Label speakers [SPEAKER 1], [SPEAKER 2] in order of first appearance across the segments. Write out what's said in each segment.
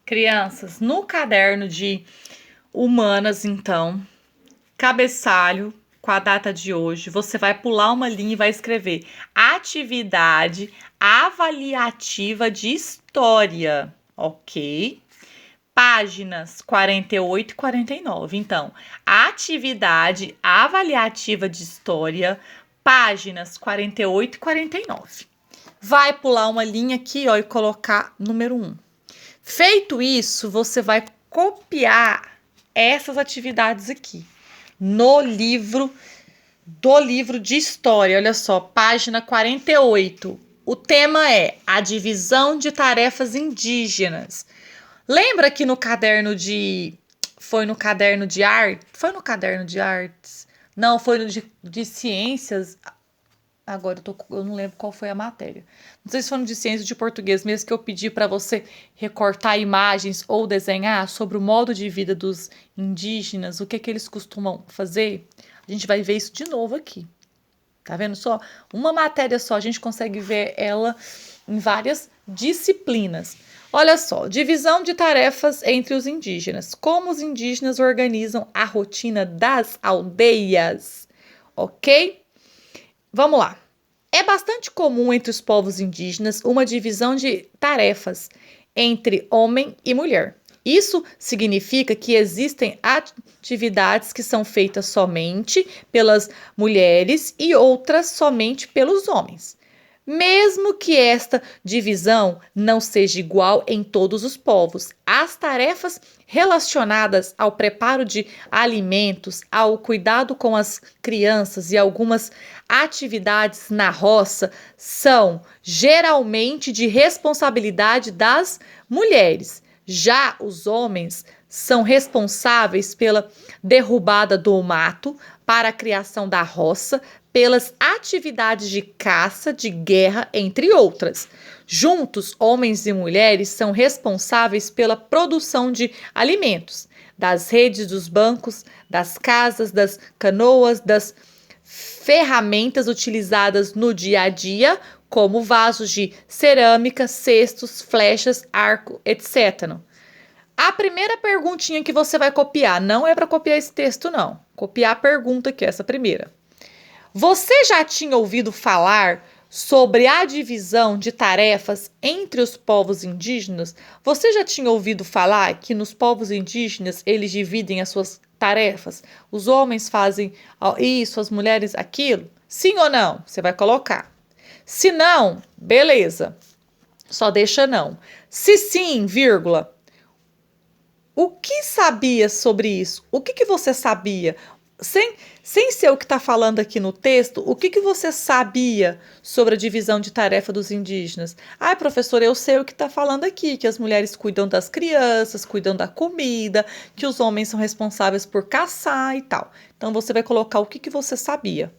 [SPEAKER 1] Crianças, no caderno de humanas, então, cabeçalho com a data de hoje, você vai pular uma linha e vai escrever atividade avaliativa de história, ok? Páginas 48 e 49. Então, atividade avaliativa de história, páginas 48 e 49. Vai pular uma linha aqui, ó, e colocar número 1. Feito isso, você vai copiar essas atividades aqui no livro de história. Olha só, página 48. O tema é a divisão de tarefas indígenas. Lembra que no caderno de... Foi no caderno de arte? Foi no caderno de artes? Não, foi no de ciências. Agora eu não lembro qual foi a matéria. Não sei se foi no de ciências de português mesmo que eu pedi para você recortar imagens ou desenhar sobre o modo de vida dos indígenas, o que eles costumam fazer. A gente vai ver isso de novo aqui. Tá vendo só? Uma matéria só, a gente consegue ver ela em várias disciplinas. Olha só, divisão de tarefas entre os indígenas. Como os indígenas organizam a rotina das aldeias, ok? Vamos lá. É bastante comum entre os povos indígenas uma divisão de tarefas entre homem e mulher. Isso significa que existem atividades que são feitas somente pelas mulheres e outras somente pelos homens. Mesmo que esta divisão não seja igual em todos os povos, as tarefas relacionadas ao preparo de alimentos, ao cuidado com as crianças e algumas atividades na roça são geralmente de responsabilidade das mulheres. Já os homens são responsáveis pela derrubada do mato, para a criação da roça, pelas atividades de caça, de guerra, entre outras. Juntos, homens e mulheres são responsáveis pela produção de alimentos, das redes dos bancos, das casas, das canoas, das ferramentas utilizadas no dia a dia, como vasos de cerâmica, cestos, flechas, arco, etc. A primeira perguntinha que você vai copiar, não é para copiar esse texto, não. Copiar a pergunta aqui, essa primeira. Você já tinha ouvido falar sobre a divisão de tarefas entre os povos indígenas? Você já tinha ouvido falar que nos povos indígenas eles dividem as suas tarefas? Os homens fazem isso, as mulheres aquilo? Sim ou não? Você vai colocar. Se não, beleza. Só deixa não. Se sim, vírgula. O que sabia sobre isso? O que você sabia? Sem ser o que está falando aqui no texto, o que você sabia sobre a divisão de tarefa dos indígenas? Ai, professor, eu sei o que está falando aqui, que as mulheres cuidam das crianças, cuidam da comida, que os homens são responsáveis por caçar e tal. Então, você vai colocar o que você sabia.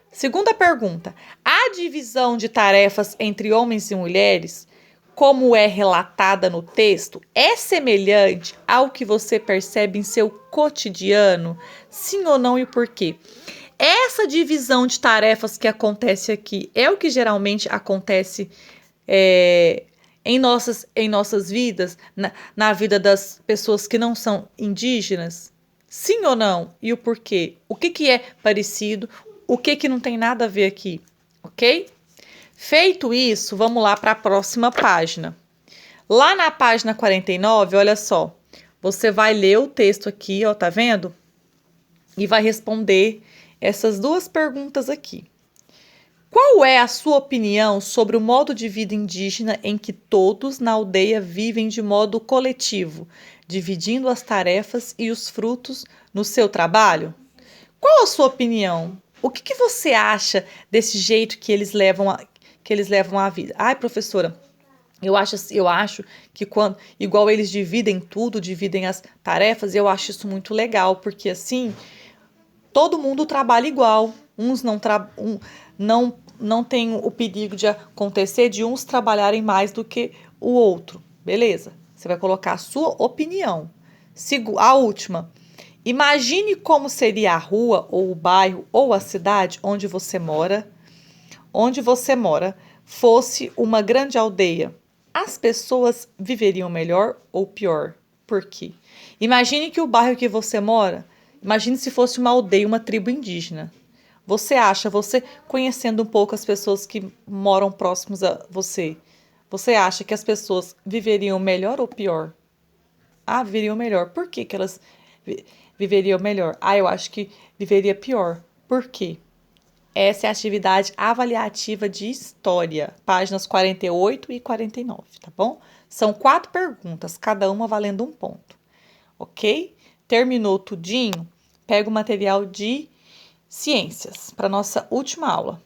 [SPEAKER 1] Segunda pergunta, a divisão de tarefas entre homens e mulheres, como é relatada no texto, é semelhante ao que você percebe em seu cotidiano? Sim ou não e por quê? Essa divisão de tarefas que acontece aqui é o que geralmente acontece em nossas vidas, na vida das pessoas que não são indígenas? Sim ou não? E o porquê? O que é parecido? O que não tem nada a ver aqui? Ok? Feito isso, vamos lá para a próxima página. Lá na página 49, olha só. Você vai ler o texto aqui, ó, tá vendo? E vai responder essas duas perguntas aqui. Qual é a sua opinião sobre o modo de vida indígena em que todos na aldeia vivem de modo coletivo, dividindo as tarefas e os frutos no seu trabalho? Qual a sua opinião? O que você acha desse jeito que eles levam a vida? Ai, professora, eu acho que quando, igual eles dividem tudo, dividem as tarefas, eu acho isso muito legal, porque assim, todo mundo trabalha igual. Uns não tem o perigo de acontecer de uns trabalharem mais do que o outro. Beleza? Você vai colocar a sua opinião. A última. Imagine como seria a rua, ou o bairro, ou a cidade onde você mora, fosse uma grande aldeia. As pessoas viveriam melhor ou pior? Por quê? Imagine que o bairro que você mora, imagine se fosse uma aldeia, uma tribo indígena. Você conhecendo um pouco as pessoas que moram próximos a você acha que as pessoas viveriam melhor ou pior? Ah, viveriam melhor. Por que que elas viveriam melhor? Ah, eu acho que viveria pior. Por quê? Essa é a atividade avaliativa de história, páginas 48 e 49, tá bom? São 4 perguntas, cada uma valendo um ponto, ok? Terminou tudinho? Pega o material de ciências para nossa última aula.